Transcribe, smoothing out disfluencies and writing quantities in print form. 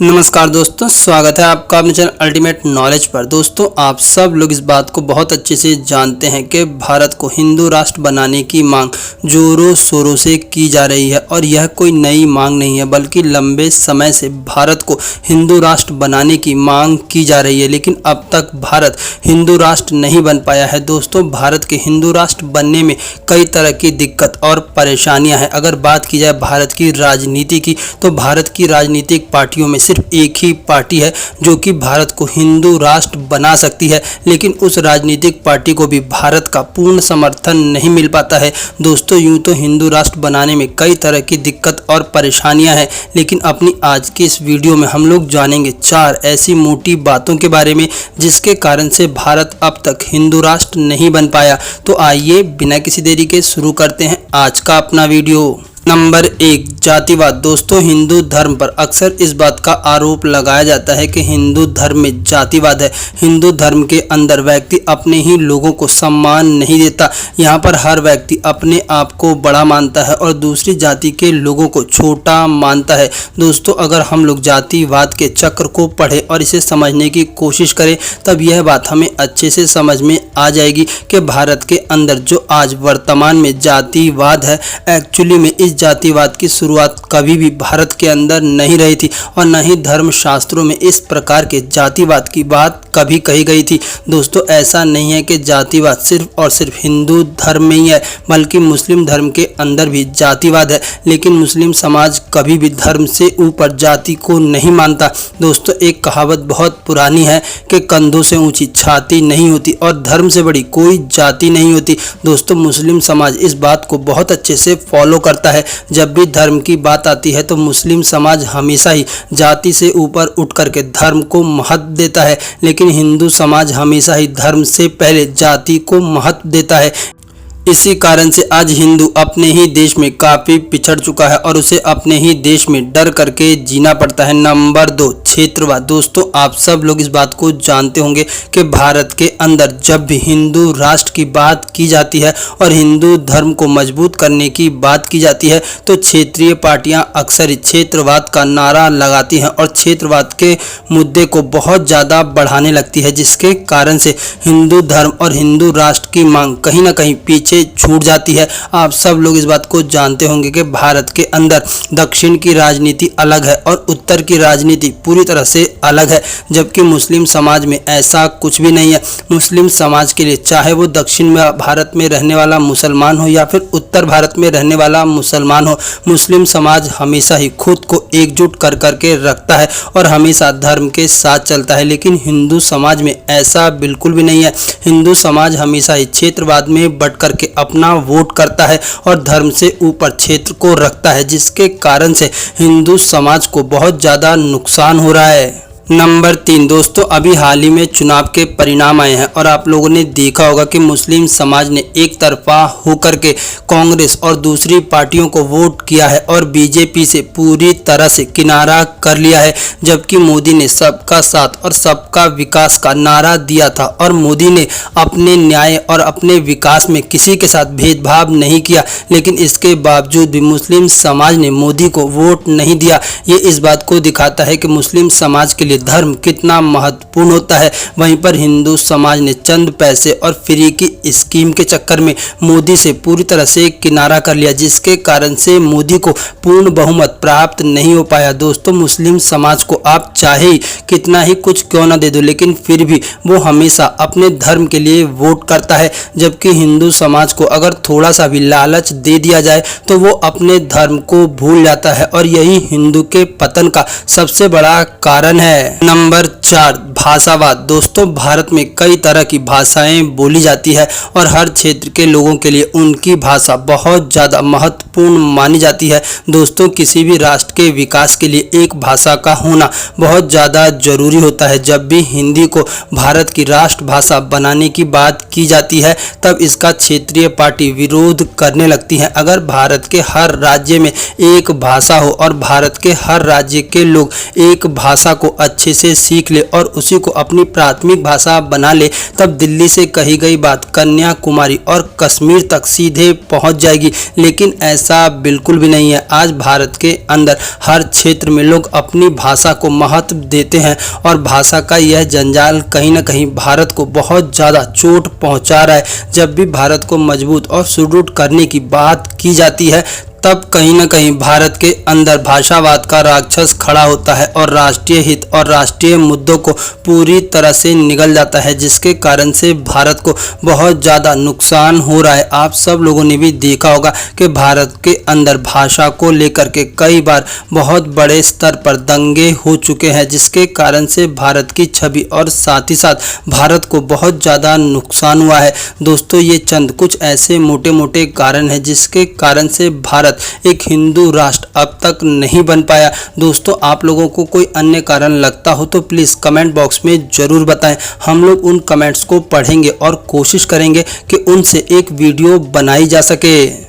नमस्कार दोस्तों, स्वागत है आपका अपने चैनल अल्टीमेट नॉलेज पर। दोस्तों, आप सब लोग इस बात को बहुत अच्छे से जानते हैं कि भारत को हिंदू राष्ट्र बनाने की मांग जोरों शोरों से की जा रही है और यह कोई नई मांग नहीं है, बल्कि लंबे समय से भारत को हिंदू राष्ट्र बनाने की मांग की जा रही है। लेकिन अब तक भारत हिंदू राष्ट्र नहीं बन पाया है। दोस्तों, भारत के हिंदू राष्ट्र बनने में कई तरह की दिक्कत और परेशानियां हैं। अगर बात की जाए भारत की राजनीति की, तो भारत की राजनीतिक पार्टियों में सिर्फ एक ही पार्टी है जो कि भारत को हिंदू राष्ट्र बना सकती है, लेकिन उस राजनीतिक पार्टी को भी भारत का पूर्ण समर्थन नहीं मिल पाता है। दोस्तों, यूं तो हिंदू राष्ट्र बनाने में कई तरह की दिक्कत और परेशानियां हैं, लेकिन अपनी आज की इस वीडियो में हम लोग जानेंगे 4 ऐसी मोटी बातों के बारे में जिसके कारण से भारत अब तक हिंदू राष्ट्र नहीं बन पाया। तो आइए बिना किसी देरी के शुरू करते हैं आज का अपना वीडियो। नंबर 1, जातिवाद। दोस्तों, हिंदू धर्म पर अक्सर इस बात का आरोप लगाया जाता है कि हिंदू धर्म में जातिवाद है। हिंदू धर्म के अंदर व्यक्ति अपने ही लोगों को सम्मान नहीं देता। यहाँ पर हर व्यक्ति अपने आप को बड़ा मानता है और दूसरी जाति के लोगों को छोटा मानता है। दोस्तों, अगर हम लोग जातिवाद के चक्र को पढ़ें और इसे समझने की कोशिश करें, तब यह बात हमें अच्छे से समझ में आ जाएगी कि भारत के अंदर जो आज वर्तमान में जातिवाद है, एक्चुअली में इस जातिवाद की शुरुआत कभी भी भारत के अंदर नहीं रही थी और न ही धर्मशास्त्रों में इस प्रकार के जातिवाद की बात कभी कही गई थी। दोस्तों, ऐसा नहीं है कि जातिवाद सिर्फ और सिर्फ हिंदू धर्म में ही है, बल्कि मुस्लिम धर्म के अंदर भी जातिवाद है। लेकिन मुस्लिम समाज कभी भी धर्म से ऊपर जाति को नहीं मानता। दोस्तों, एक कहावत बहुत पुरानी है कि कंधों से ऊंची छाती नहीं होती और धर्म से बड़ी कोई जाति नहीं होती। दोस्तों, मुस्लिम समाज इस बात को बहुत अच्छे से फॉलो करता है। जब भी धर्म की बात आती है तो मुस्लिम समाज हमेशा ही जाति से ऊपर उठ करके धर्म को महत्व देता है, लेकिन हिंदू समाज हमेशा ही धर्म से पहले जाति को महत्व देता है। इसी कारण से आज हिंदू अपने ही देश में काफ़ी पिछड़ चुका है और उसे अपने ही देश में डर करके जीना पड़ता है। नंबर 2, क्षेत्रवाद। दोस्तों, आप सब लोग इस बात को जानते होंगे कि भारत के अंदर जब भी हिंदू राष्ट्र की बात की जाती है और हिंदू धर्म को मजबूत करने की बात की जाती है, तो क्षेत्रीय पार्टियां अक्सर ही क्षेत्रवाद का नारा लगाती हैं और क्षेत्रवाद के मुद्दे को बहुत ज़्यादा बढ़ाने लगती है, जिसके कारण से हिंदू धर्म और हिंदू राष्ट्र की मांग कहीं ना कहीं पीछे छूट जाती है। आप सब लोग इस बात को जानते होंगे कि भारत के अंदर दक्षिण की राजनीति अलग है और उत्तर की राजनीति पूरी तरह से अलग है, जबकि मुस्लिम समाज में ऐसा कुछ भी नहीं है। मुस्लिम समाज के लिए चाहे वो दक्षिण में भारत में रहने वाला मुसलमान हो या फिर उत्तर भारत में रहने वाला मुसलमान हो, मुस्लिम समाज हमेशा ही खुद को एकजुट कर करके रखता है और हमेशा धर्म के साथ चलता है। लेकिन हिंदू समाज में ऐसा बिल्कुल भी नहीं है। हिंदू समाज हमेशा ही क्षेत्रवाद में बट करके अपना वोट करता है और धर्म से ऊपर क्षेत्र को रखता है, जिसके कारण से हिंदू समाज को बहुत ज़्यादा नुकसान हो रहा है। नंबर 3, दोस्तों, अभी हाल ही में चुनाव के परिणाम आए हैं और आप लोगों ने देखा होगा कि मुस्लिम समाज ने एक तरफा होकर के कांग्रेस और दूसरी पार्टियों को वोट किया है और बीजेपी से पूरी तरह से किनारा कर लिया है। जबकि मोदी ने सबका साथ और सबका विकास का नारा दिया था और मोदी ने अपने न्याय और अपने विकास में किसी के साथ भेदभाव नहीं किया, लेकिन इसके बावजूद भी मुस्लिम समाज ने मोदी को वोट नहीं दिया। ये इस बात को दिखाता है कि मुस्लिम समाज के लिए धर्म कितना महत्वपूर्ण होता है। वहीं पर हिंदू समाज ने चंद पैसे और फ्री की स्कीम के चक्कर में मोदी से पूरी तरह से किनारा कर लिया, जिसके कारण से मोदी को पूर्ण बहुमत प्राप्त नहीं हो पाया। दोस्तों, मुस्लिम समाज को आप चाहे ही कितना ही कुछ क्यों ना दे दो, लेकिन फिर भी वो हमेशा अपने धर्म के लिए वोट करता है। जबकि हिंदू समाज को अगर थोड़ा सा भी लालच दे दिया जाए तो वो अपने धर्म को भूल जाता है और यही हिंदू के पतन का सबसे बड़ा कारण है। नंबर 4, भाषावाद। दोस्तों, भारत में कई तरह की भाषाएं बोली जाती है और हर क्षेत्र के लोगों के लिए उनकी भाषा बहुत ज़्यादा महत्वपूर्ण मानी जाती है। दोस्तों, किसी भी राष्ट्र के विकास के लिए एक भाषा का होना बहुत ज़्यादा जरूरी होता है। जब भी हिंदी को भारत की राष्ट्रभाषा बनाने की बात की जाती है, तब इसका क्षेत्रीय पार्टी विरोध करने लगती है। अगर भारत के हर राज्य में एक भाषा हो और भारत के हर राज्य के लोग एक भाषा को अच्छे से सीख ले और उसी को अपनी प्राथमिक भाषा बना ले, तब दिल्ली से कही गई बात कन्याकुमारी और कश्मीर तक सीधे पहुंच जाएगी। लेकिन ऐसा बिल्कुल भी नहीं है। आज भारत के अंदर हर क्षेत्र में लोग अपनी भाषा को महत्व देते हैं और भाषा का यह जंजाल कहीं ना कहीं भारत को बहुत ज़्यादा चोट पहुंचा रहा है। जब भी भारत को मजबूत और सुदृढ़ करने की बात की जाती है, तब कहीं ना कहीं भारत के अंदर भाषावाद का राक्षस खड़ा होता है और राष्ट्रीय हित और राष्ट्रीय मुद्दों को पूरी तरह से निगल जाता है, जिसके कारण से भारत को बहुत ज़्यादा नुकसान हो रहा है। आप सब लोगों ने भी देखा होगा कि भारत के अंदर भाषा को लेकर के कई बार बहुत बड़े स्तर पर दंगे हो चुके हैं, जिसके कारण से भारत की छवि और साथ ही साथ भारत को बहुत ज़्यादा नुकसान हुआ है। दोस्तों, ये चंद कुछ ऐसे मोटे मोटे कारण हैं जिसके कारण से भारत एक हिंदू राष्ट्र अब तक नहीं बन पाया। दोस्तों, आप लोगों को कोई अन्य कारण लगता हो तो प्लीज़ कमेंट बॉक्स में ज़रूर बताएं। हम लोग उन कमेंट्स को पढ़ेंगे और कोशिश करेंगे कि उनसे एक वीडियो बनाई जा सके।